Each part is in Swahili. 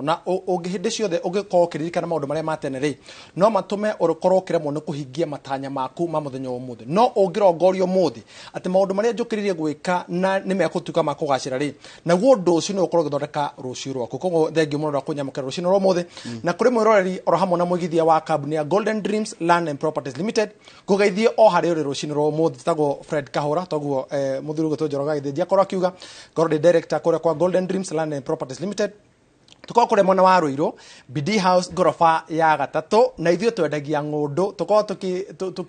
muno na ungihinde ciothe ungikorwo kiririkana maundu maria matene ri no matume urukorwo kiremwo ni kuhingia matanya maku ma muthenya umuthi no ungirongorio muthi ati maundu maria njukiririe gwika na ni megutuika ma kugacira ri naguo ndu ucio ni ukorwo githondeka rucio rwaku koguo thengio muno ra kunyamukira rucio rwa muthi na kuri mwiroreri oro hamwe na mwigithia wa kambuni ya Golden Dreams Land and Properties Limited gugeithie o hari uri rucio rwa muthi tago Fred Kahura toguo muthuru gutu Njoroge githia korwo akiuga korwo director kore kwa Golden Dreams Land and Properties Limited tuko kure mwana wa Ruiro BD House gorofa ya gatatu na ithio twendagia ngundu tuko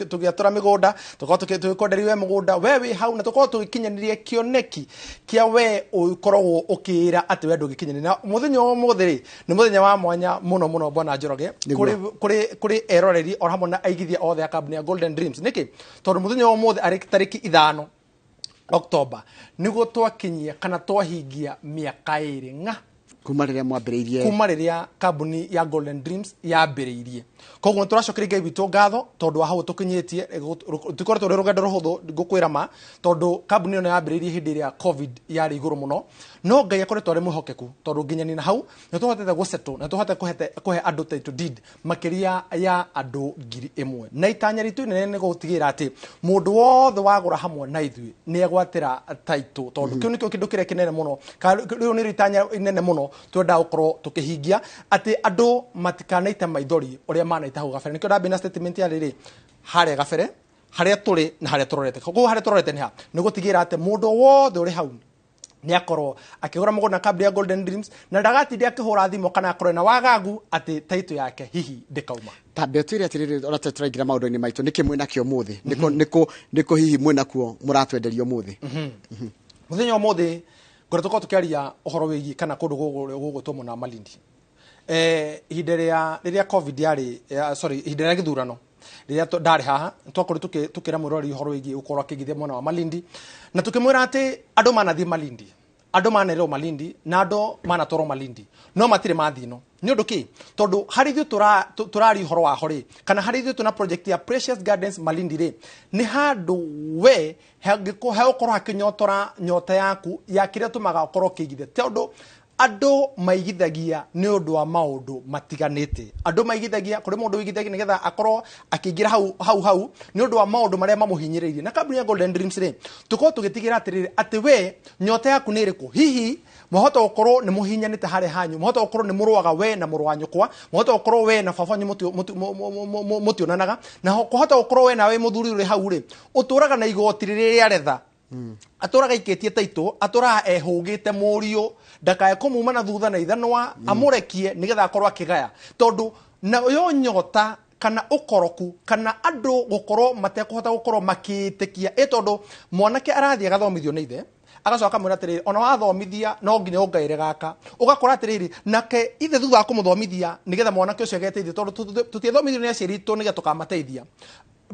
tugiatura migunda tuko tukikonderiwe mugunda wewe hau na tuko tugikinyanirie kioneki kia we ukorwo ukira ati we ndugikinyaniria muthenya wa muthiri ni muthenya wa mwanya muno bwana Njoroge kuri eroreri o hamwe na aigithia othe ya kambuni ya Golden Dreams niki tondu muthenya wa muthi ari tariki 5 October niguo twakinyia kana twahingia miaka iri nga kuma riria kambuni ya Golden Dreams yambiriirie koguo turacokeria Ngai witu ngatho tondu hau tukinyitie tukoretwo ri rugendo ruhuthu ngukwira ma tondu kambuni ino yambiriirie hindi ria covid yari iguru muno no Ngai akoretwo ari muhokeku tondu nginyani na hau na tuhotete gusettle na tuhotete kuhe andu title deed makiria ya andu 1000 na itanya ritu nene ni gutigira ati mundu wothe wagura hamwe na ithui ni egwatira title tondu kiu nikio kindu kiria kinene muno riu ni itanya inene muno twenda ukorwo tukihingia ati andu matikanaita maithori uria manaita hau gabere nikio ndabina statement ya riri haria gabere haria turi na haria turorete koguo haria turorete ni ha ni gutigira ati mundu wothe uri hau ni akorwo akigura mugunda kambuni ya Golden Dreams na ndagatindi akihura thimo kana akorwo na wagagu ati title yake hihi ndikauma tambe twire atiriri orate turaingira maundu-ini maitu niki mwina kio muthi niko hihi mwina kuo muratwenderio muthi muthenya muthi gore tuko tukiaria uhoro wigi kana kundu gugutwo na Malindi ihinda riria covid yari ihinda ria githurano riria ndari haha twakori tukira mwirori uhoro wigi ukorwo akigithia mwana wa Malindi na tukimwira ati andu manathie Malindi andu manerero Malindi na andu manatoro Malindi no matire mathino ni undu ki tondu hari thio turari uhoro wa hori kana hari thio tuna project ya Precious Gardens Malindi ri ni handu we heokorwo hakinyotora nyota yaku ya kiria tumaga ukorwo kigithia tondu andu maigithagia ni undu wa maundu matiganite andu maigithagia kuri mundu wigithagia nigetha akorwo akiingira hau ni undu wa maundu maria mamuhinyiririe na kambuni ya Golden Dreams ri tuko tugitigira ati we nyota yaku ni iriku hihi mohota ukorwo ni muhinyanite hare hanyu mohota ukorwo ni muruaga we na muru wa nyukwa mohota ukorwo we na babanyu mutionanaga na kohota ukorwo we na we muthuri uri hau ri uturaga na igoti riria retha aturaga iketie taito aturaga ehugite murio ndakae kumuma na thutha na ithanwa amurekie nigetha akorwo akigaya tondu na yo nyota kana ukoroku kana andu gukorwo matekuhota gukorwo makitekia tondu mwanake arathia agathomithio ni ithe agacoka mwira atiriri ona wathomithia no nginya ungaire gaka ugakora atiriri nake ithe thutha kumuthomithia nigetha mwanake ucio ageteithia tondu tutiethomithio ni aciari itu nigetha tukamateithia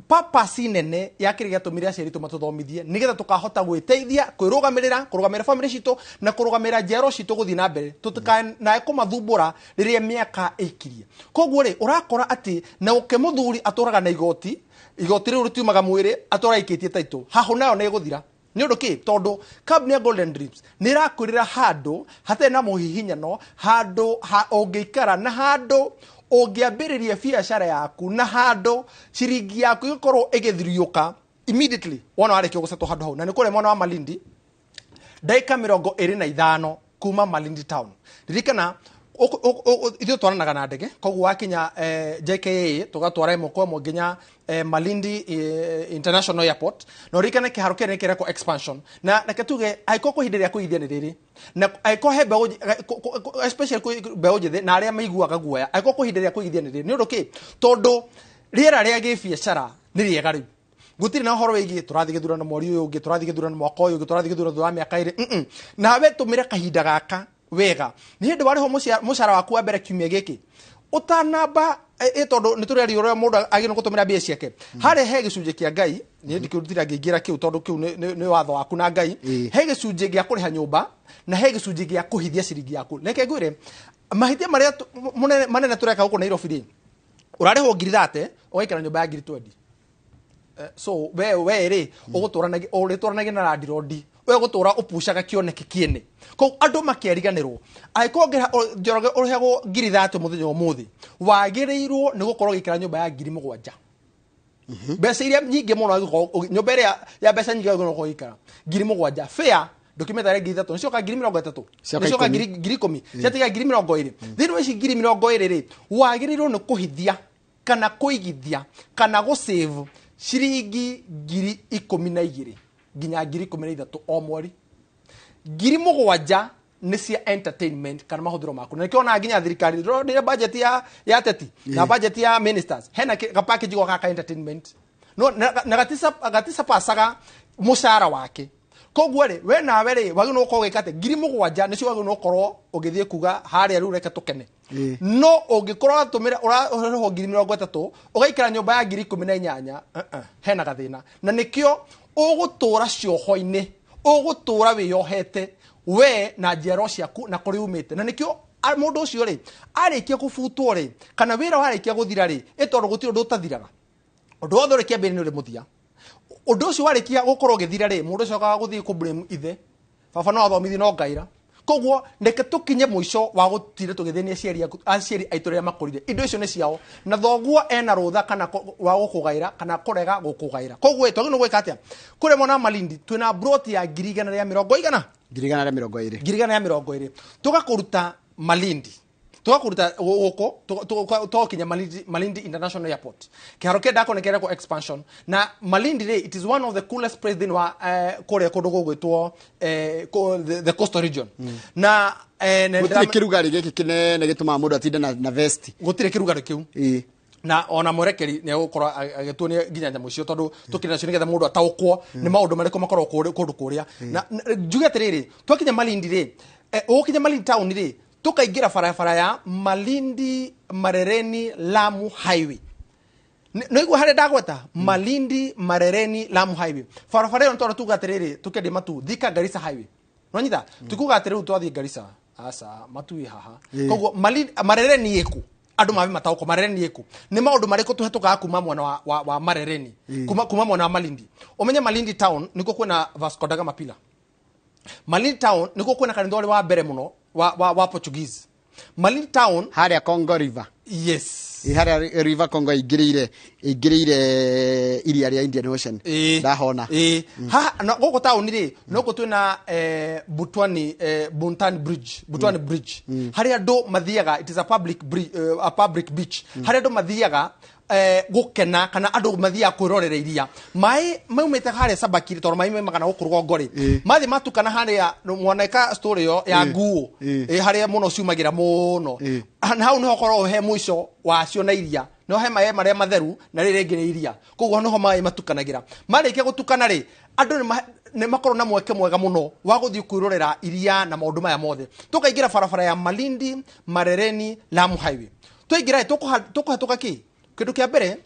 papa sinene yakiriga tumira aciari tu matuthomithie nigetha tukahota gwiteithia kurugamira family citu na kurugamira jero citu guthi na mbere tutikae na kumathumbura riria miaka ikirie koguo ri urakora ati na ukimuthuri aturaga na igoti riu rutiumaga mwiri atura ikitie taito hahu nayo ni guthira ni undu ki tondu kambuni ya Golden Dreams ni rakurira handu hate na muhihinyano handu ungiikara na handu ungiambiriria biacara yaku na handu ciringi yaku ikorwo igithiriuka immediately wona warikio gucetwo handu hau na ni kure mwana wa Malindi daika 25 kuma Malindi town ririkana ithio twaranaga na ndege koguo wakinya JKA tugatwara imwe kwa imwe nginya Malindi International Airport no rikana kiharo kene kireko expansion na tuge aiko kuhindiria kuithia ni riri na aiko he beau especially beau jithe na aria maiguaga guoya aiko kuhindiria kuithia ni riri ni undu ki tondu riera ria gibiacara ni riega riu gutiri na horo wigi turathi githurano mweri uyu ungi turathi githurano mwaka uyu turathi githurano wa miaka iri na we tumire kahinda gaka wega ni hindu wariho mucara waku wa mbere kiumia giki utanamba tondu ni tureri uria mundu agino gutumira mbia ciake hare he gicunje kia Ngai ni ndikirutira ngingira kiu tondu kiu ni watho waku na Ngai he gicunje gia kuriha nyumba na he gicunje gia kuhithia ciringi yaku leke ngwire mahithia maria manene tureka guku Nairobi ri urariho 30 ugaikara nyumba ya 20 so we ri uguturanagia na landlord we gutura upushaga kioneke kiene ko andu makeriganirwo aikongira Njoroge urihego ngiri 30 muthenya umuthi wagirirwo ni gukorwo gikira nyumba ya ngiri 7 mbeca iria nyingi muno nyumba iria ya mbeca nyingi gukorwo gikara ngiri 7 fair documentary ngiri 3 nicio ka ngiri 30 nicio ka ngiri 10 ciatiga ngiri 20 thini weci ngiri 20 ri wagirirwo ni kuhithia kana kuigithia kana go save shiringi ngiri 12 ginya ngiri 13 o mweri ngiri 7 ni cia entertainment kana mahuthiro maku na kiona ginya thirikari ni budget ya teti na budget ya ministers hena ka package go ka entertainment no na gatisa pasaga mushara wake koguo ri we nawe ri wagi no ko gikate ngiri 7 ni cio wagi no korwo ugithie kuga haria ru reke tukene no ungikorwo atumira uraho ngiri 30 ugaikara nyumba ya ngiri 18 hena gathina na nikio ugutura cioho-ini ugutura wiyohete we na njero ciaku na kuri umite na nikio mundu ucio ri arikia kubutwo ri kana wira warikia guthira ri itondu gutiro ndutathiraga undu wothe urikia mbere ni uri muthia undu ucio warikia gukorwo githira ri mundu ucio ka guthii ku blame ithe baba no athomithi no ngaira koguo ndeke tukinye muico wa gutire tugithenia aciari aitu ria makurire indo icio ni ciao na thoguo ena rutha kana wa gukugaira kana kurega gukugaira koguo twagi no gwika atia kure mona Malindi twina broti ya 120 120 tugakuruta Malindi tugakuruta guko tukinya Malindi International Airport kiharo kenda konekera ko expansion na Malindi it is one of the coolest places in wa kore kundu gugwitwo the coastal region na gutire kirugari giki kinene gituma mundu atinde na vest gutire kirugari kiu na ona murekeri ne gukora agitunia ginya nyamu cio tondu tukina cio nigetha mundu ataukwo ni maundu mariko makorwo kundu kuria na njuge atiriri twakinya Malindi ri ukinya Malindi town ri tukaingira barabara ya Malindi Marereni Lamu highway no igwa hare dagweta Malindi Marereni Lamu highway barabara yo ntoro tugatiriri tukedi matu Thika Garissa highway no nyita tukugatiriri twathie Garissa asa matu haha koguo Malindi Marereni yeku andu mabe matauko Marereni yeku ni maundu mariko tuhetoka kuma mwana wa Marereni kuma mwana wa Malindi umenye Malindi town niko kwena Vasco da Gama pila Malindi town niko kwena kanithori wa mbere muno wa Portuguese Malindi town haria Congo River yes haria River Congo igirire iria ria Indian Ocean ndahona ha no goko town ri no ko twina Buntani bridge haria do mathiaga it is a public beach haria do mathiaga gukena kana andu mathia kwirorera iria mai maumite haria Sabakiri tor mai magana gukurwo ngori mathi matukana haria mwaneka story yo ya nguo haria muno ciumagira muno hau niho korwo he muico wacio na iria no he mai maria matheru na riri ngi iria koguo niho mai matukanagira marikia gutukana ri andu ne makorwo na mweke mwega muno wa guthii kwirorera iria na maundu maya mothe tukaingira barabara ya Malindi Marereni Lamu highway tuingira tukuhatuka ki kindu kia mbere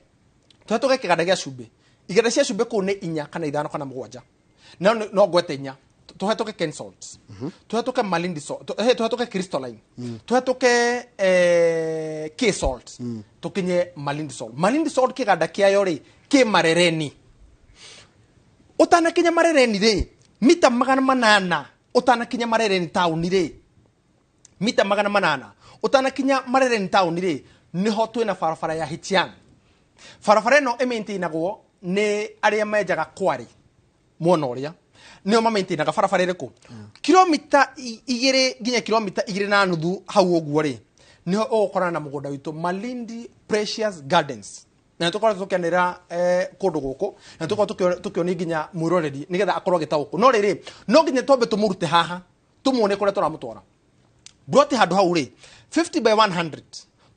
tuhetoke kiganda gia cumbi iganda cia cumbi ku ni 4 kana 5 kana 7 no gwete 4 tuhetoke Ken Salt tuhetoke Malindi Salt tuhetoke Crystalline tuhetoke K Salt tukinye Malindi Salt kiganda kiayo ri ki Marereni utanakinya Marereni ri mita 800 utanakinya Marereni town ri mita 800 utanakinya Marereni town ri niho twina barabara ya Hitian barabara no emaintainagwo ni aria mejaga kwari muona uria nio mamaintainaga barabara iriku kilomita 2 ginya kilomita 2.5 hau uguo ri niho ukorana na mugunda witu Malindi Precious Gardens na tukora tukenera kundu guku na tukora tukioni ginya mwiroreri nigetha akorwo gitauku no riri no ginya tombe tumurute haha tumuone kure turamutwara broti handu hau ri 50 by 100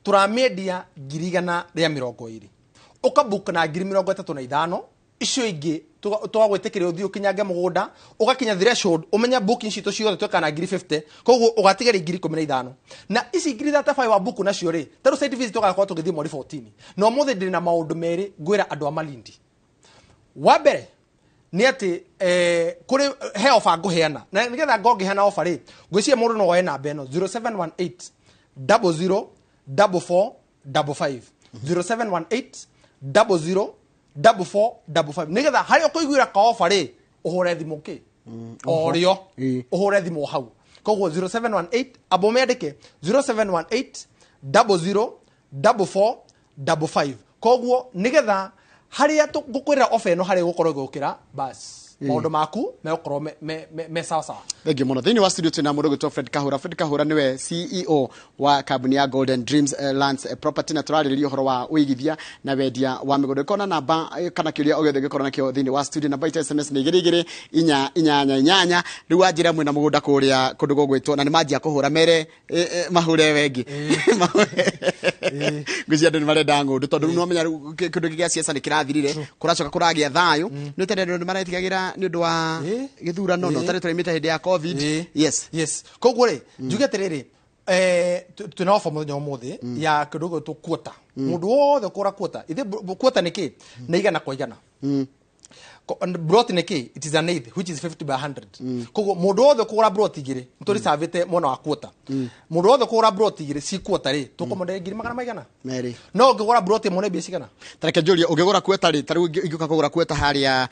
turamedia 120 ukabuka na 35 icio ingi twagwetekeria uthio kinyange mugunda ugakinya threshold umenya booking shito ciothe tweka na 50 koguo ugatigera 15 na ici 35 wa book nacio ri taru site visit tugakorwo tugithii mweri 14 no muthe ndina maundu meri gwira andu a Malindi wa mbere ni ati kuri he offer nguheana na nigetha ngongeheana offer ri ngwiciria mundu no oe namba eno 0718 00 4455 0718 00 4455 nigetha hario kuiguira ka offer ri uhure thimu ki orio uhore thimu hau koguo 0718 abomendeke 0718 00 44 55 koguo nigetha haria tugukwira ofa eno hari gukorwo gukira bas maundu maku mekorwo me sawa sawa. Thank you muno. Thini wa studio tuna mundu gwitwo Fred Kahura. Fred Kahura niwe CEO wa kambuni ya Golden Dreams Lands Property, na turariria uhoro wa uigithia na wendia wa migunda. Kona namba kana kiuria ogethe gikorwo nakio thini wa studio, namba ita SMS ni 2288 riu anjira mwina mugunda kuria kundu gugwitwo na ni manjia kuhura mere mahure wengi nguzia ndu marenda ngundu tondu no menya kindu gigia siasa ni kirathirire kuracoka kuragia thayu ni tendero ni maretigagira ni undu wa githurano no tare turi mita hindi ya covid. Yes koguo ri njuge atiriri tuna ofa muthenya umuthi ya kindu gwitwo quota mundu wothe kura quota ithe quota ni ki na igana kwa igana brought in a key, it is an eighth, which is 50 by 100. Kogo modo the kora brought igire, mtori savete mona wa quota. Modo the kora brought igire, si quota re, toko mode giri magana magana. Mary. No gora brought mone besikana. Tareke Julia, ugegora quota re, taru iguka kora quota haria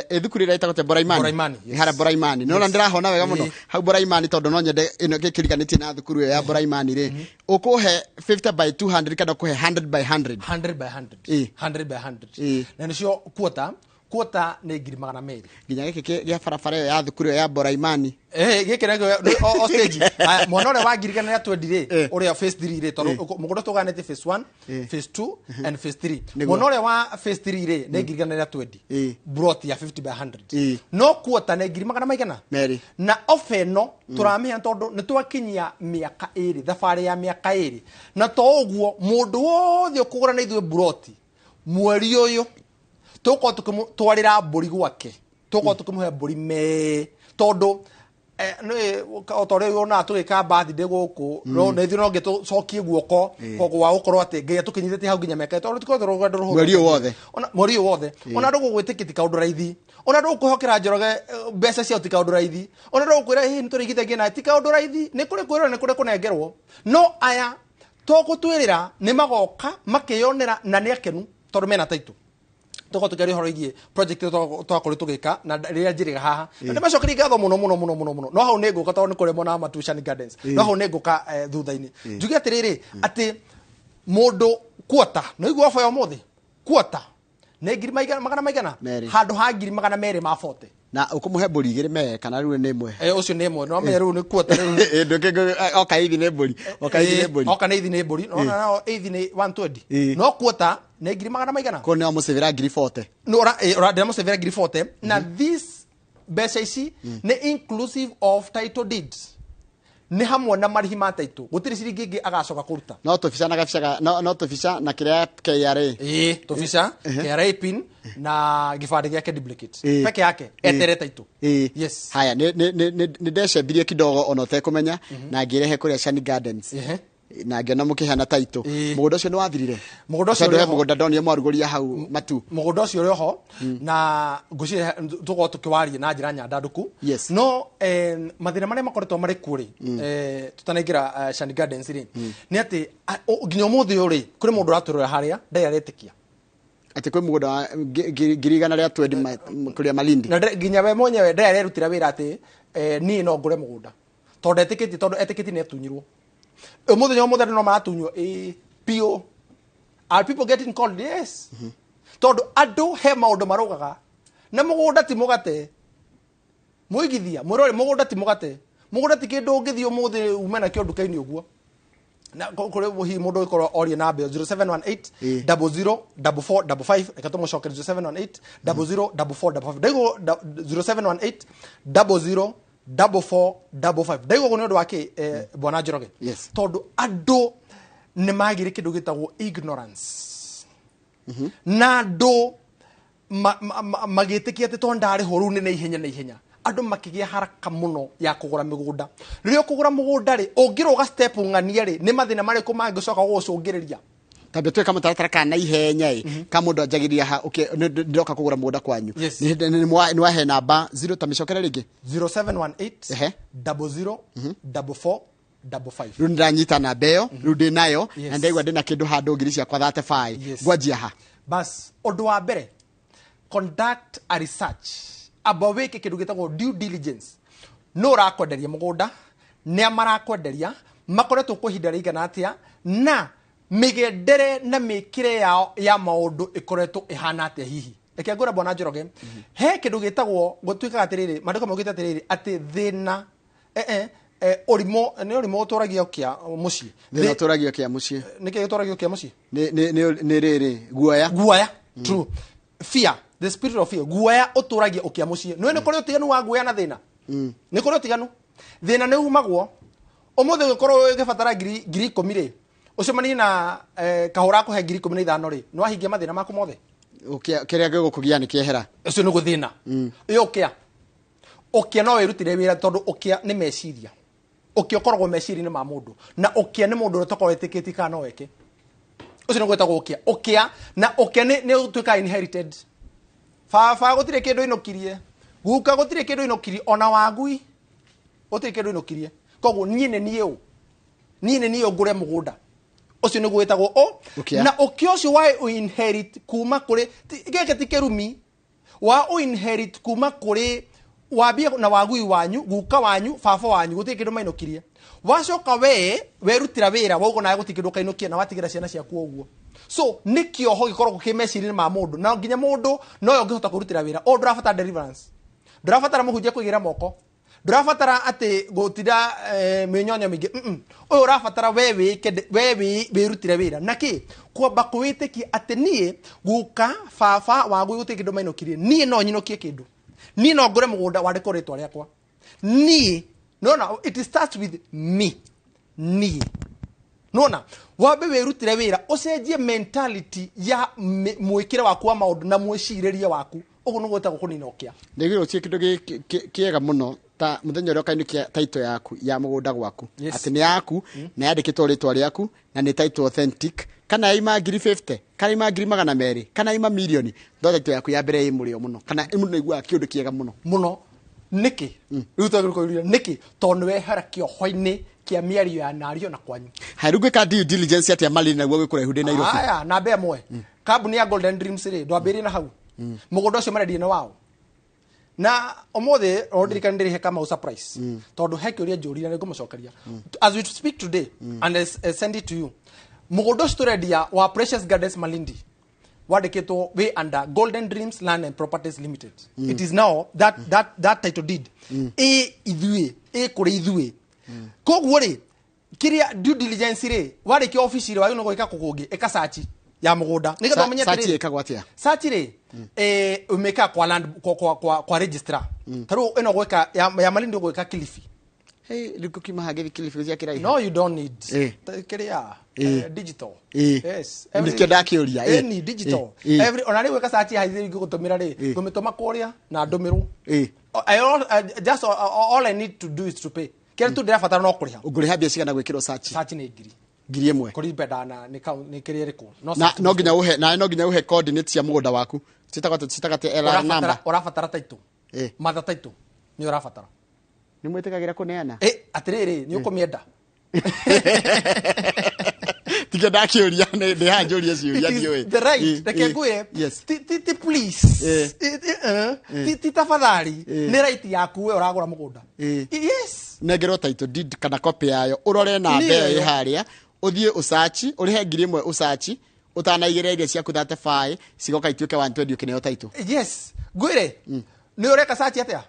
edukuri raita kote Boraimani. Hara Boraimani. No ndira hona wega muno. Hau Boraimani tondu no nyende ino gikiriganiti na thukuru ya Boraimani re. Ukuhe 50 by 200 kana kuhe 100 by 100. 100 by 100. 100 by 100. Na nisho quota ne giri magana meri ginya giki gia farafara ya thukuru ya Boraimani giki na o stage monore wa giri kana ya 20 re ore phase 3 re tondu mugondo tuganete phase 1 phase 2 and phase 3 monore wa phase 3 re ne giri kana ya 20 brought ya 50 by 100 no quota ne giri magana maigana meri na ofeno turamia tondu ni twakinyia miaka iri thafari ya miaka iri na to uguo mundu wothe ukugura na ithuĩ brought mweri uyu toko twarira mburi gwake toko tukumuhe mburi me tondu otore ona tugika birthday guku no ne thino ngeto cokie guoko kogo wa ukorwo ati ngai tukinyithete hau nginya meka tondu tuko rugendo ruhu mweri wothe ona ndugu gwitikiti kaundu raithi ona ndugu kuhokera njoroge mbeca cia utikaundu raithi ona ndugu kwira hi nturigithagia na tikaundu raithi ni kuri kwira ni kuri kunengerwo no aya toko twirira ni magoka makiyonera na ni akenu tondu mena taitu toko tukari horo igie project twakore tugika na riria njiriga haha na ndimacokeri ngatho muno no hau nenguka tondu kuri mona Matushani Gardens no hau nenguka thutha-ini njuge atiriri ati mundu quota no igwa ofa yo muthi quota ne ngiri magana maigana handu ha ngiri magana meri ma 40 na ukumuhe mburi igiri me kana riu ni imwe ucio ni imwe no me riu ni quota riu nduke okaithi ni mburi okaithi ni mburi no na eithi ni 120 no quota ne ngiri magana maigana ko ne amusevera ngiri 40 no ora de amusevera ngiri 40 na this mbeca ici ni inclusive of title deeds ni hamwe na marihi ma title gutiri ciringi ingi agacoka kuruta no tofisa na gafica no tofisa na kiria KRA tofisa KRA pin na gifade yake duplicate peke yake etere title yes haya ni ndecembirie kidogo ono te kumenya na ngirehe kuria Shani Gardens na ngena mukihana taito mugunda ucio ni wathirire mugunda ucio mugunda ndonire mwaruguria hau matu mugunda ucio uri ho na nguci tugo tukiwarie na njira nyandanduku no mathina maria makoretwo mari kuri tutanengira Shani Gardens ri ni ati nginya umuthi uri kuri mundu raturura haria ndai aretikia ati kwi mugunda girigana ria 20 kuria Malindi na nginya we mwenyewe ndai arerutira wira ati ni no ngure mugunda tondu etikiti ne tunyirwo umuthenya muthenya no matunywo pio are people getting called yes tondu andu he maundu marugaga na mugunda ti mugate muigithia murore mugunda ti kindu ungithio muthi umena kio nduka-ini uguo na kuri hi mundu ikoro orie number 0718 004455 ekatomo shocker 0718 004455 daigo 0718 004455 daigo gono ndo wake bwana Njoroge tondu andu ni magire kindu gitagwo ignorance na andu magitikia ati tondari horu ni na ihenya andu makigia haraka muno ya kugura migunda ririo kugura mugunda ri ungiroga step ngania ri ni mathina mari ko mangicoka gucungiriria tabe twe kama taratara kana ihenya kamundu anjagiria ha ndoka kugura mugunda kwanyu ni wahe namba 0 tamicokera ringi 0718 00 44 55 rundanyita na beo rundi nayo na ndaigwa ndina kindu handu ngiri cia kwa 35 ngwanjia ha bas undu wa mbere conduct a research aba weke kindu gitagwo due diligence no rakwenderia mugunda ne marakwenderia makoretwo kwa ihinda rigana atia na migendere na mikire yao ya maundu ikoretwo ihana atia hihi eke ngora bona Njoroge he kindu gitagwo gutwika atiriri mandiko mogita atiriri ati thina orimo ne orimo uturagia kia mucii thina uturagia kia mucii niki uturagia kia mucii ni riri guoya true fear the spirit of fear guoya uturagia ukia mucii no kuri utiganu wa guoya na thina ni kuri utiganu thina ne umagwo omothe gukoro gibatara ngiri 10 ri ucemani na kahura ko he ngiri 15 ri no ahingia mathina maku mothe kiria gigukugia ni kiehera ucio ni guthina iyo ukia no wirutire wira tondu ukia ni meciria ukia koragwo meciria ni ma mundu na ukia ni mundu utokoro etikiti kana weke ucio ni gwetagwo ukia na ukia ni utwika inherited fa gutire kindu inokirie guka gutire kindu inokirie ona wagui gutire kindu inokirie koguo nie ni ngure mugunda ucio ni gwetagwo na ukia ucio wa inherit kuma kuri geke tikerumi wa inherit kuma kuri wabia na wagui wanyu guka wanyu baba wanyu gutire kindu mainokirie wacoka werutira wira wogo na gutikindu kainokia na watigira ciana ciaku oguo so nikio ho gikorwo kimeciria ma mundu na nginya mundu no yo ngihota kurutira wira ndurabatara deliverance ndurabatara muhunjia kuigira moko ndurabatara ati gutira menyonyo mingi uyu urabatara wewe wirutire wira naki kwamba kwitiki ati nie guka baba wagu gutire kindu mainokirie nie no nyinokie kindu nie no ngure mugunda wandiko ritwa riakwa nie no it starts with me nie nona wabe wirutire wira ucenjie mentality ya mwikire waku wa maundu na mwiciririe waku uguo nugweta gukuninokia ndigiro cie kindu kiega muno ta muthenya rio kainikia title yaku ya mugunda gwaku ati ni yaku na yandikitwo ritwa riaku na ni title authentic kana ima 50 kana ima 200 kana ima milioni ndo title yaku ya mbere imurio muno kana imuno igua kiundu kiega muno niki ruta gukuria niki tondu we harakio hoini kia miario ya nario na kwanyu hairugwe ka due diligence atia mali na gwe kura ihude Nairobi aya na be mwe kambuni ya Golden Dreams ri ndo abiri na hau mugunda ucio maredi na wao na omothe ordirika ndiri heka ma surprise tondu heke uria njuri na ngumucokeria as we speak today and send it to you mugunda ucio turedia wa Precious Gardens Malindi wadiketwo we under Golden Dreams Land and Properties Limited it is now that title deed ithue kuri ithue koguo ri kiria due diligence ri warikio office ri wayo no gwika kugungi eka search ya mugunda nigetho menye search ekagwo atia search ri umeka kwa land kwa registrar taru eno gwika ya Malindi gwika Kilifi likukima hage Kilifi cia kirai no you don't need kiria digital yes ndike ndakiuria any digital every onari gwika search haithiri gutumira ri gumitoma kuria na ndumiru just all I need to do is to pay kile tu ndirabatara no kuriha uguriha bia cigana gwikirwo search ni ngiri imwe kuri bedana ni kiria riku no nginya uhe coordinates cia mugunda waku citagate LR number urabatara title matha title ni urabatara ni mwitikagira kuneana atiriri ni ukomienda tiga ndakiuria ndi hanjuria ciuria ndiwe the right the kegwe ti please ti tafadhali ni right yaku we uragura mugunda yes negero title deed kana copy yayo urore na mbe haria uthie usachi urihe ngiri imwe usachi utanaigire iria ciaku 35 cigoka ituike 120 ukineo title yes gwire ni ureka search atia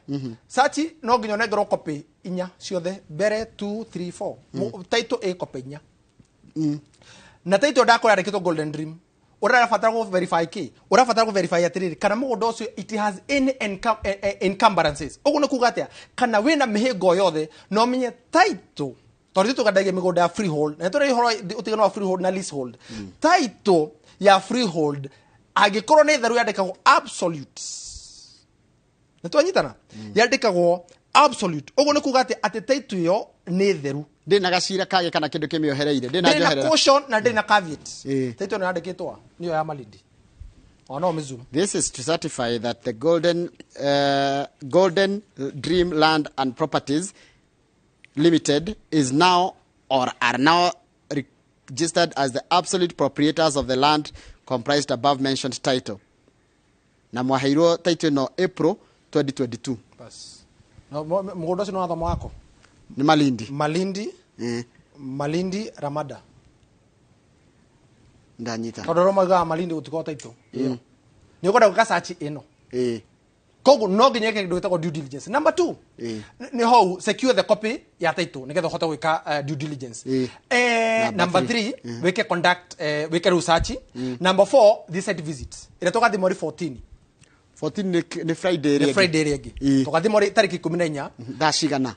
search no nginyo negero copy inya ciothe mbere 2 3 4 title a copy inya na title ndakora reketwo Golden Dream urabatara go verify ki urabatara go verify atiriri kana mugunda ucio it has any encumbrances uguo ni kuga atia kana wina mihingo yothe no menye title tori tukadagia migunda ya freehold na tore horo utigano wa freehold na leasehold title ya freehold agikorwo ni theru yandikagwo absolute na twanyitana yandikagwo absolute uguo ni kuga ati title yo ni theru ndina gacira kage kana kindu kimiohereire ndina njoherera caution na ndina caveat title no yandikitwa niyo ya Malindi ono mizum. This is to certify that the Golden Dream Land and Properties Limited is now or are now registered as the absolute proprietors of the land comprised above mentioned title. Na mwaheirwo title no April 2022 bas no mugunda ucio no wathomo wako ni Malindi Ramada ndanyita tondoro maga Malindi gutikota ito ni ukwenda gukasearch ino kogu no nginya kindu gitagwo due diligence. Number 2 ni how secure the copy ya title nigetha hota gwika due diligence. Number 3 weke conduct weke research. Number 4 the site visit ira toka thimori 14 ni Friday regi toka thimori tariki 14 ndashigana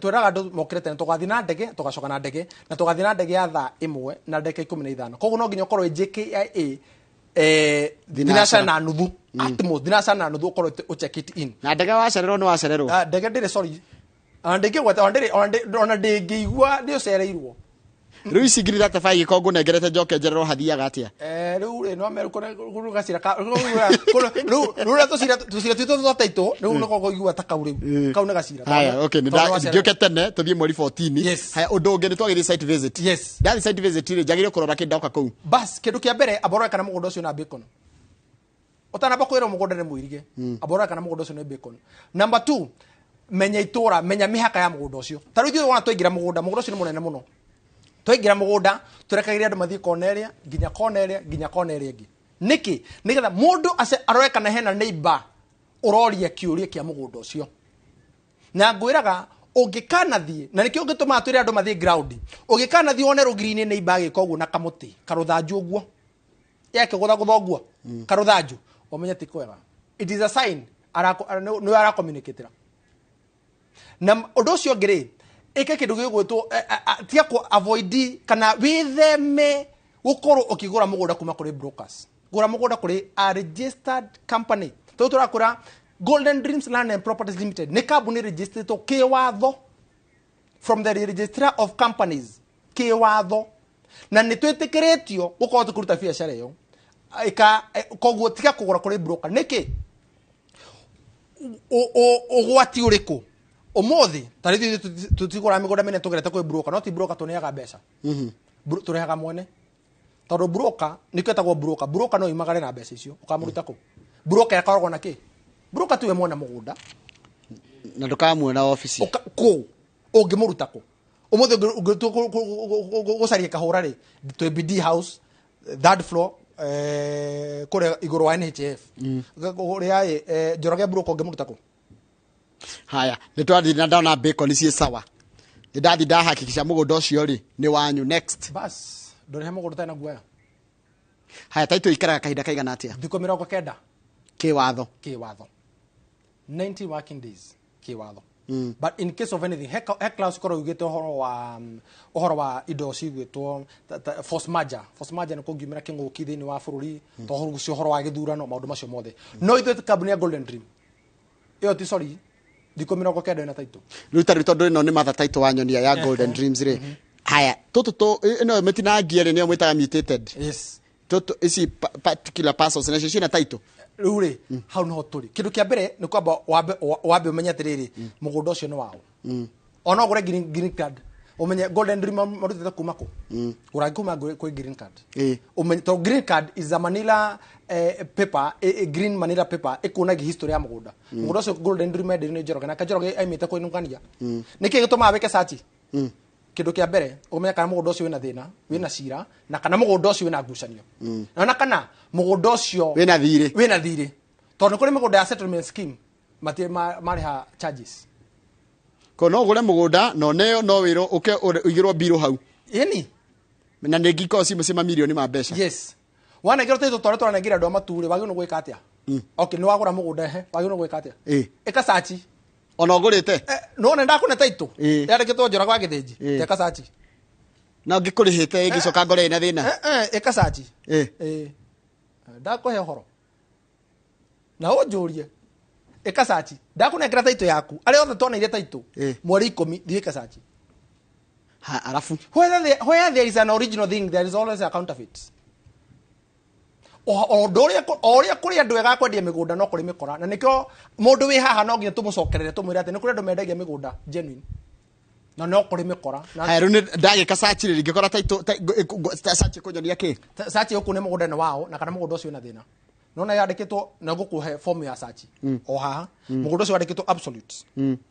tweraga andu mokire tene tugathi na ndege tugacoka na ndege na tugathi na ndege ya thaa 1 na ndege 15 kogu no nginya ukorwo JKIA dinasha na nuthu atmo dinasha na nuthu ukorwo u check it in na ndege wacererwo no wacererwo ndege ndire sorry ndege gwata ona ndege igua ndio cereirwo riu isigirira ta fai kongo negerete njoke njerero hathiaga atia riu no meru kuru gacira riu tucira twito taito riu no kongo igua ta kau riu kau na gacira haya okay ndioke tene tuthie mweri 14 haya undu ungi nitwagire site visit ndathi site visit ri njagire kurora kindoka kuu bas kindu kia mbere aborora kana mugunda ucio na bacon utanamba kwira mugunda ni muirige aborora kana mugunda ucio ni bacon. Number 2 menya itura menya mihaka ya mugunda ucio tariu thio wana twaingira mugunda ucio ni munene muno twaingira mugunda turekagira andu mathie koneria ginya koneria ingi niki nigetha mundu aroe kana hena neighbor uroria kiuria kia mugunda ucio na ngwiraga ungikana thie na nikio ngituma twire andu mathie ground ungikana thie one rugiri-ini neighbor agika uguo na kamuti karuthanju uguo yake guthaguo karuthanju omenya ti kwega. It is a sign no ara communicate na undu ucio ngiri eke kindu gigwitwo tia ku avoid kana witheme gukorwo ukigura mugunda kuma kuri brokers gura mugunda kuri a registered company to turakura Golden Dreams Land and Properties Limited ni company registered to kiwatho from the registrar of companies kiwatho na ni twitikiretio gukorwo tukuruta biacara iyo koguo tika kugura kuri broker niki ugwati uriku umuthi tarithi tutigura migunda mene tugerete kwi broker no ti broker tuneaga mbeca turehaga mwene tondu broker nikwetagwo broker no imagare na mbeca icio ukamuruta ku broker yakoragwo na ki broker tuwe mwona mugunda na ndukamwona office ku ungimuruta ku umuthi gucaria kahura ri to BD house third floor kore iguru wa NHF kuria njoroge broker ungimuruta ku haya nitwathi na ndona bacon cie sawa ndathi ndahakikisha mugunda ucio ri ni wanyu next bas ndore mugunda tena guaya haya taito ikaraga kahinda kaigana atia thiko 90 kiwatho 90 working days kiwatho but in case of anything Claus koro ugete ohoro wa indo cigwitwo force merger ni kungimira kinguki thini wa bururi tohoro gucio horo wa githurano maundu macio mothe no ithu company ya Golden Dream iyo ti sorry thiko 90 na taito ruta tondu ino ni matha taito wa nyonia ya Golden Dreams ri haya tutu ino metinangia ri ni mwitaga mutated tutu isi particular persons na cici na taito rure how no turi kindu kia mbere ni kwamba wabe umenya atiriri mugunda ucio ni wao ona gure green card umenya Golden Dream marutete kuma ku uraguma ku green card umenya to green card is a Manila paper a green Manila paper ikuna history ya mugunda ucio Golden Dream ende ni njoroge na kajoroge aimite ku inungania niki gituma weke search kindu kia mbere umenya kana mugunda ucio wina thina wina cira na kana mugunda ucio wina ngucanio na kana mugunda ucio wina thiri tondu kuri mugunda ya settlement scheme mati mariha charges kono gure mugunda no neyo no wiro uke igirwo biro hau yani na ngiko cima milioni ma mbeca yes wana ngiro teto tore tore ngira ndo mature wagi no gwika atia okay ni wagura mugunda he wagi no gwika atia eka search ona ogurite no nenda kuna taito yareketwo njora kwa githiji eka search na ngikurihite igicoka ngore na thina eka search ndakuhe horo na ujurie eka search ndakunengera taito yaku ari othe tona ile taito mweri 10 thieka search ha alafu where there is an original thing there is always a counterfeit oria kuri andu ega kwendia migunda no kuri mikora na nikio mundu wi haha no nginya tumucokerere tumwire ati ni kuri andu mendagia migunda genuine na no kuri mikora na hairu ni ndagika search ri ngikora taito search kunyonia ki search yoku ni mugunda ni wao na kana mugunda ucio na thina nona yandikitwo na gukuhe form ya search o haha mugunda ucio wandikitwo absolute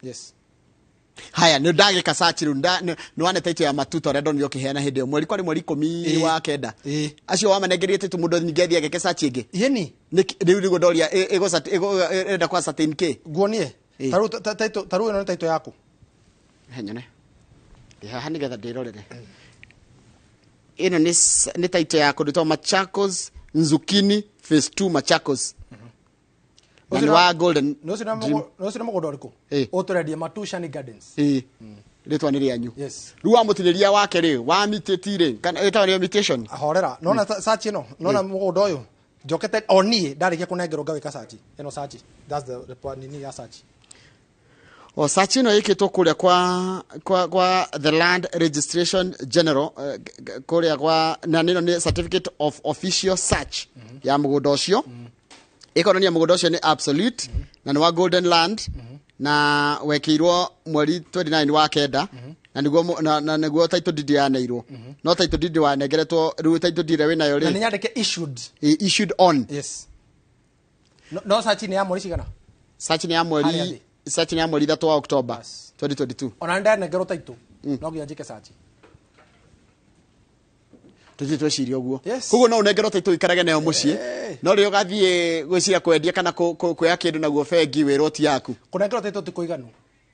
yes haya nä ndagä ka sachi rä u nä wane taito ya matuta å rä a ndonire å kä heana hä ndä ä yo mweri kwarä mweri 10 wa kenda acio wamenengerie tä må ndå nyingä athiä ageke sachi ä ngä yeni rä u nä gå ndoria enda kwa certain kä nguonie taru ä no nä taito yaku henyone ndä haha nä getha ndä rorere ä no nä taito ya kå ndå Machakos Nzukini phase 2 Machakos na nä wa golden no sina mũgũnda ũrĩkũ ũtũrendia Matushani Gardens rĩtwa nĩ rĩanyu yes rĩu wa mũtinĩria wake rĩ wa mitĩti rĩ kana ĩtagwo nĩ mutation ahorera nona search ĩno nona mũgũnda ũyũ njokete oni ndarĩkia kũnengerwo ngawĩka search ĩno search that's the report nini ya search o search ĩno ĩkĩtwo kũrĩa kwa the land registration general kũrĩa kwa na nĩno nĩ certificate of official search ya mũgũnda ũcio ikononia mũgũnda ũcio nĩ absolute na nĩ wa golden land na wekĩirwo mweri 29 wa kenda na nĩguo title deed yaneirwo no title deed wanengeretwo rĩu title deed wĩ nayo na nĩ nyandĩke issued on yes no search nĩ ya mweri cigana search nĩ ya mweri 3 wa October 2022 ona ndanengerwo title no nginya njĩke search tweciria ũguo koguo no ũnengerwo taitũ ikarage nayo mũciĩ no rĩo gathiĩ gwĩciria kwendia kana kuoya kĩndũ naguo bengi wĩrwo ti yaku kũnengerwo taitũ ti kũiganu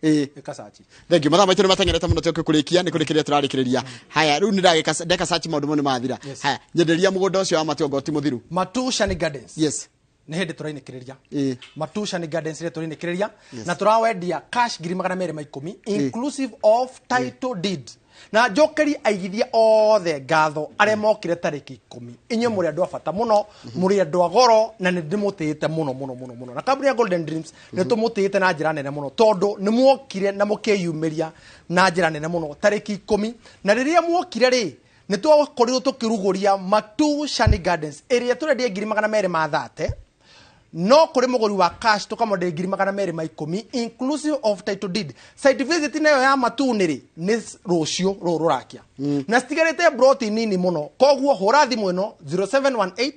ĩka search thengi mathaa maitũ nĩ mateng'erete mũno tũke kũrĩkia nĩ kũrĩkĩrĩria tũrarĩkĩrĩria haya rĩu nĩ ndeka search maũndũ mau nĩ mathira haya nyenderia mũgũnda ũcio wa Mationgo ti mũthiru Matushani Gardens yes nĩ hĩndĩ tũrainĩkĩrĩria Matushani Gardens rĩ tũrainĩkĩrĩria na tũrawendia cash 210 inclusive of title deed na njokeri aigithia othe ngatho arĩa mokire tarĩki 10 inyuĩ mũrĩ andũ a bata mũno mũrĩ andũ a goro na nĩ ndĩmũtĩĩte mũno na kambuni ya Golden Dreams nĩ tũmũtĩĩte na njĩra nene mũno tondũ nĩ mwokire na mũkĩyumĩria na njĩra nene mũno tarĩki 10 na rĩrĩa mwokire rĩ nĩ twakorirwo tũkĩrugũria Matushani Gardens ĩrĩa tũrendia 230 no kũrĩ mũgũri wa cash tũkamwenderia 210 inclusive of title deed site visit nayo ya Matuni rĩ nĩ rũciũ rũrũ rũrakia na citigarĩte broti nini mũno koguo hũra thimũ ĩno 0718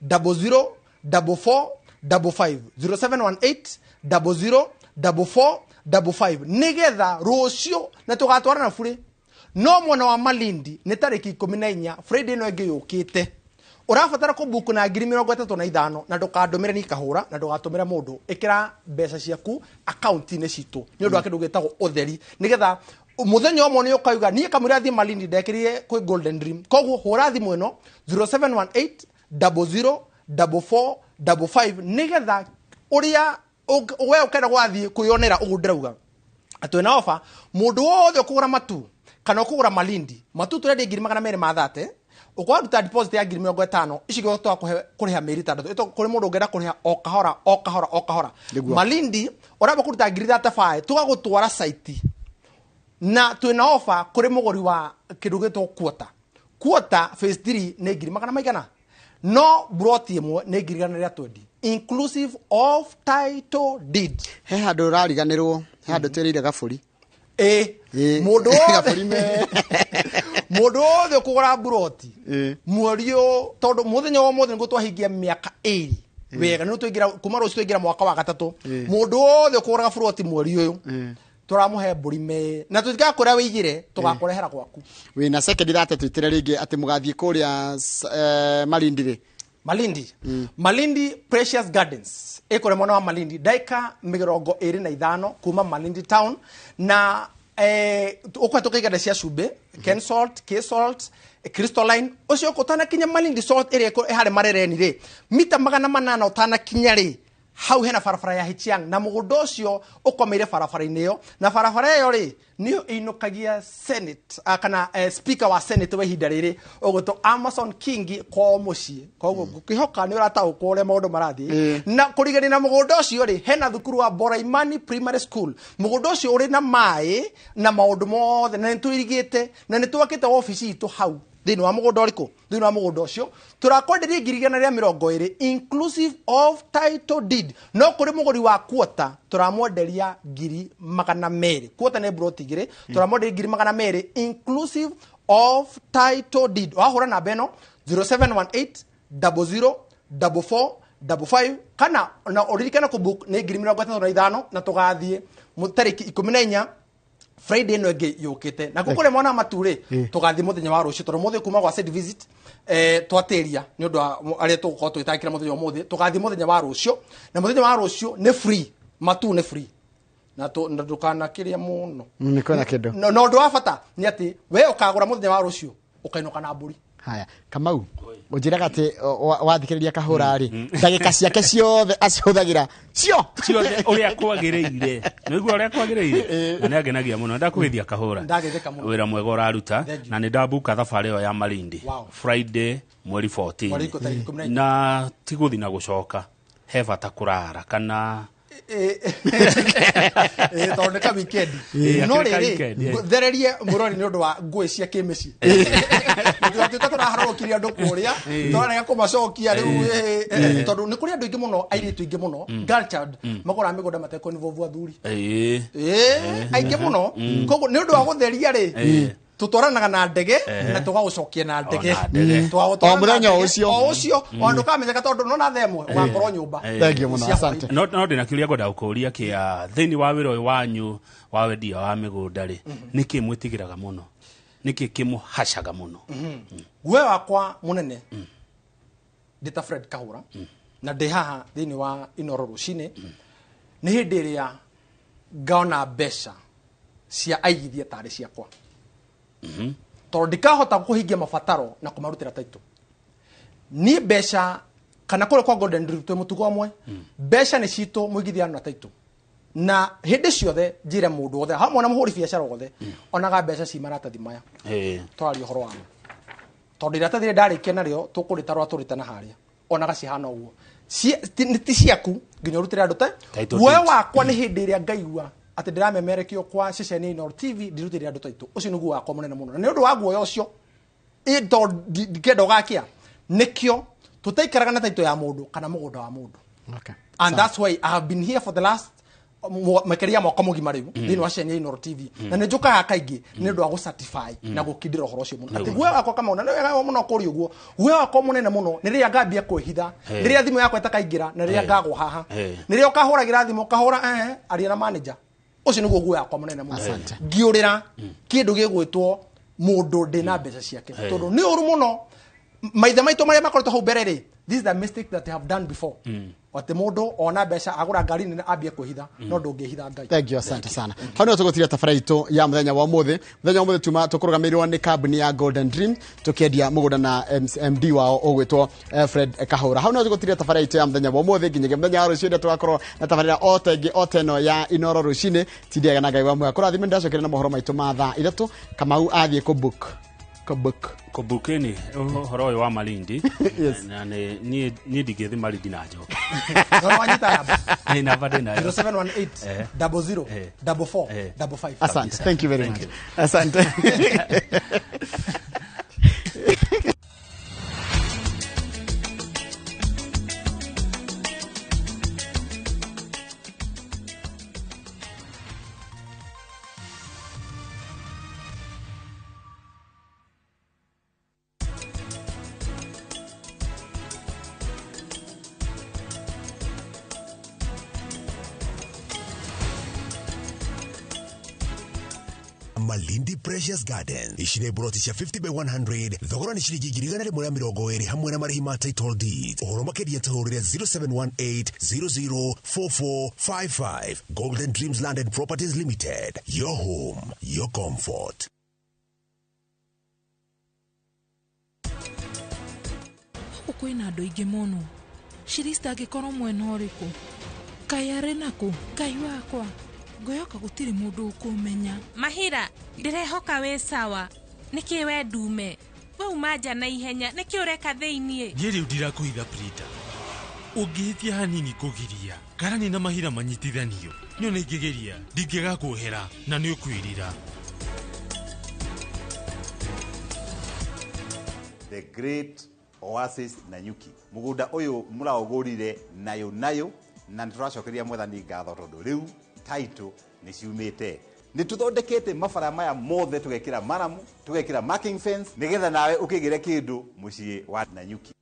00 4455 0718 00 4455 nĩgetha rũciũ na tũgatwarana burĩ no mwena wa Malindi nĩ tarĩki 14 Friday ĩno ĩngĩ yũkĩte urabatara kubuku na 35 na ndukandumire ni kahura na ndugatumire mundu ikira mbeca ciaku account-inĩ citũ ni undu wa kindu gitagwo utheri nigetha muthenya omwe ni ukauga ni kamuri athie Malindi ndekirire kwi Golden Dream koguo hura thimu ino 0718 00 4455 nigetha uria we ukenda gwathie kuyonera ugundirauga atwena offer mundu wothe ukugura matu kana ukugura Malindi matu turendia 230 ukwaruta deposit ya 50,000 icigo twa kuriha meri 3 ito kuri mundu ngenda kuriha o kahora Malindi uraba kuruta 35 tugagutwara site na twina offer kuri muguri wa kindu gitwo quarter phase 3 ni 100,000 no broti imwe ni 120 inclusive of title deed he handu rariganirwo he handu twereire gaburi mundu wothe kugura broti mwerio tondu muthenya wa mothe ngutwahingia miaka 2 wega ni tuingira kuma rucio tuingira mwaka wa gatatu mundu wothe kugura broti mweri uyu turamuhe burime na tutika kuria wigire tugakurehera gwaku wina second that twitire ringi ati mugathie kuria Malindi Precious Gardens ikore mwana wa Malindi daika 25 kuma Malindi town na ukwa tukigada cia cumbe Ken salt, K salt, crystalline ucio kutana kinya Malindi salt area ihare marereni ri mita 800 utana kinya ri hau hena farafara ya Hichiang na mugunda ucio ukomeire farafara-inĩ ĩyo na farafara ĩyo ri niyo inukagia Senate kana speaker wa Senate wa ihinda rĩrĩ ũgũtwo Amason King kwa muciĩ koguo ngũkĩhoka nĩ ũrataũkwo ũrĩa maũndũ marathiĩ na kũrigania na mũgũnda ũcio ri hena thukuru wa Boraimani Primary School mũgũnda ũcio ũrĩ na maĩ na maũndũ mothe na nĩtwĩrigĩte na nĩtwakĩte ofici itũ hau thĩinĩ wa mũgũnda ũrĩkũ thĩinĩ wa mũgũnda ũcio turakwenderia 220 inclusive of title deed no kũrĩ mũgũri wa quarter turamwenderia 200,000 quarter nĩ broti igĩrĩ turamwenderia 200,000 inclusive of title deed wahũra namba ĩno 0718 00 44 55 kana na oririkana ku book ni 35 na tugathie mutariki 14 Friday no ngi yukite na gukure mwana mature tugathie muthenya wa rucio tondu muthe kuma gwa site visit twatiria ni undu aria tugukorwo twitakira muthenya muthe tugathie muthenya wa rucio na muthenya wa rucio ni free matu ni free na ndukana kiria muno ni kona kido no ndo wafata ni ati we ukagura muthenya wa rucio ukainuka na mburi haya Kamau ujiraga ati wathikiriria kahura ri ndagika ciake ciothe acihuthagira cio uria kwagiriire niguo uria kwagiriire na ngenagia muno ndakwithia kahura ndagetheka muno wira mwega uraruta na ni ndabuka thabari yo ya Malindi Friday mweri 14 na tiguthi na gucoka he bata kurara kana tondeka weekend no riri thererie murori ni undu wa ngui cia kimeci ndio turaharũkiria andu kuria twarega kumacokia riu tondu ni kuri andu ingi muno airitu ingi muno girl child magora migunda mateko ni vovu athuri aingi muno koguo ni undu wa gutheria ri tutwaranaga na ndege na tugagucokia na ndege o muthenya ucio andu kamenyeka tondu no na themwe wakorwo nyumba thank you muno asante no ndina kiuria ngoda gukuria kia thini wa wiro wanyu wa Wendia wa Migunda ri niki mwitigiraga muno niki kimuhacaga muno we wakwa munene ndita Fred Kahura na ndi haha thini wa Inoro rucini ni hindi iria ngaona mbeca cia aigithia tari ciakwa tondu ndikahota kuhingia mabataro na kumarutira taito ni mbeca kana kule kwa Golden Dream twe mutugo amwe mbeca ni cito muigithia na taito na hindi ciothe njire mundu wothe hamwe na muhuri biacara wothe onaga mbeca ci maratathi maya twari horo wamo tondu iratathi ndarikia nario tukurita rwa turitana haria onaga cihana uguo ti ciaku nginya urutire andu ta we wakwa ni hindi iria ngaigua ati ndiramemerekio kwa ceceni Inoro TV ndirutire andu taito ucio niguo wakwa munene muno ni undu wa guoya ucio to ndikenda ugakia nikio tutaikaraga na taito ya mundu kana mugunda wa mundu and that's why I have been here for the last makeria mwaka mugima riu thini wa ceceni Inoro TV na ni njukaga kaingi ni undu wa gu certify na gukindira uhoro ucio muno ati we wakwa kama una wega muno kuri uguo we wakwa munene muno ni riria ngambia kwihitha riria thimu yakwa itakaingira na riria ngagwa haha ni riria ukahuragira thimu ukahura aria na manager ucio niguo guo yakwa munene muno ngiurira kindu gigwitwo mundu ndina mbeca ciake tondu ni uru muno maithe maitu maria makoretwo hau mbere ri this is the mistake that I have done before ati mundu ona mbeca agura ngari nene ambie kuhitha no ndungihitha ngai thank you asante sana hano tugutiria tafaraitu ya muthenya wa muthe tuma tukurugamirwa ni kambuni ya Golden Dream tukendia mugunda na MD wao ogwitwo Fred Kahura hano tugutiria tafaraitu ya muthenya wa muthe nginya muthenya wa rucio ndio tugakorwo na tafarira oteno ya Inoro rucini tindiaga na ngai wa mwe kurathime ndacokere na mohoro maitu ma thaa 3 Kamau athie ku book ni horo wa Malindi na ni ndigethi Malindi na njoke no wanyita yaba ni namba dena 0718 00 44 55 asante thank you very much asante Malindi Precious Garden ishine broti cia 50 by 100 thogora ni shiringi 120 hamwe na marĩhi ma title deed uhoro makeria tahurire 0718004455 Golden Dreams Land and Properties Limited, your home, your comfort. Kwina andu ingi muno shirista gikorwo mwena uriku kayare nako ngai wakwa ngoyoka gutiri mundu ukumenya Mahira ndirehoka we sawa niki we ndume we maja na ihenya niki ureka theinie ngiri udira kuitha Prita ugihitia hanini kugiria karani na Mahira manyitithanio nyo ningigeria ndingega kuhera na ni ukwirira the great Oasis Nanyuki mugunda uyu muraogurire nayo na turacokeria mwathani ngatho tondu riu title ni ciumite ni tuthondekete mabara maya mothe tugekira maramu tugekira marking fence nigetha nawe ukigire kindu mucii wa Nanyuki.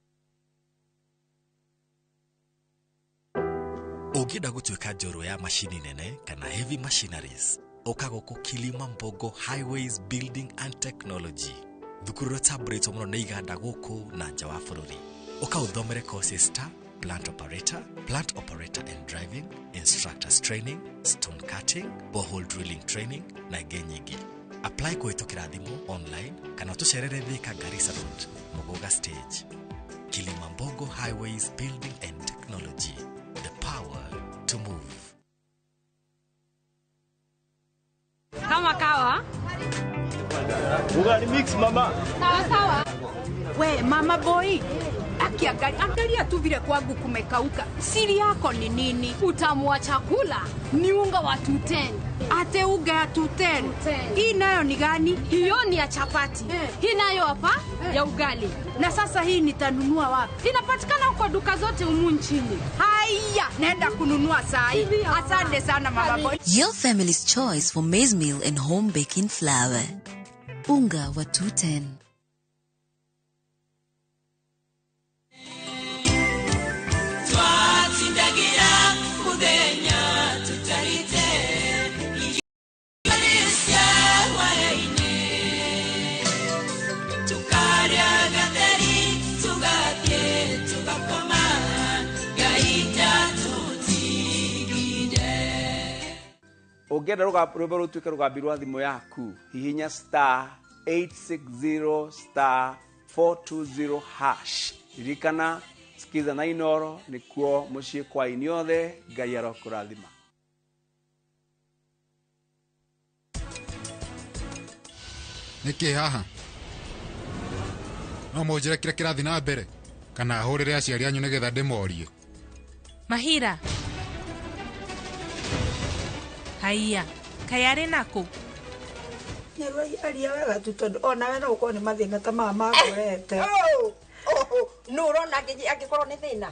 Ukienda gũtuĩka njorua ya machini nene kana heavy machineries, ũkagũkũ Kilimambogo Highways Building and Technology. Thukuru rũtamburitwo mũno nĩ iganda gũkũ na nja wa bũrũri. Ũkaũthomere courses ta plant operator and driving, instructors training, stone cutting, borehole drilling training na ingĩ nyingĩ. Apply kũhĩtũkĩra thimũ online kana tũcerere Thika Garissa Road, Muguga Stage. Kilimambogo Highways Building and Technology. The power to move. Kama kawa? Ugali mix mama. Sawa. We mama boy. Angalia tu vile kwangu kumekauka. Siri yako ni nini? Utamu wa chakula ni unga wa 210. Ate unga ya 210. Hii nayo ni gani? Hiyo ni ya chapati. Hii nayo hapa ya ugali. Na sasa hii nitanunua wapi? Inapatikana huko duka zote humu nchini. Haya, naenda kununua saa hii. Asante sana mama boy. Your family's choice for maize meal and home baking flour. Unga wa 210. Ongera rwimbo rutuike rugambi rwa thimu yaku hihinya *860 *420 hash. Ririkana sikiza na inoro nikuo mucie kwa iniothe Ngai arokurathima. Niki haha no mujire kira kirathi na mbere kana hurire aciari anyu nigetha ndimorie. Mahira. Haya, kayare nako. Nyarwai aria wega tu tondu ona we no uko ni mathina ta mama magwete. No urona angikorwo ni thina.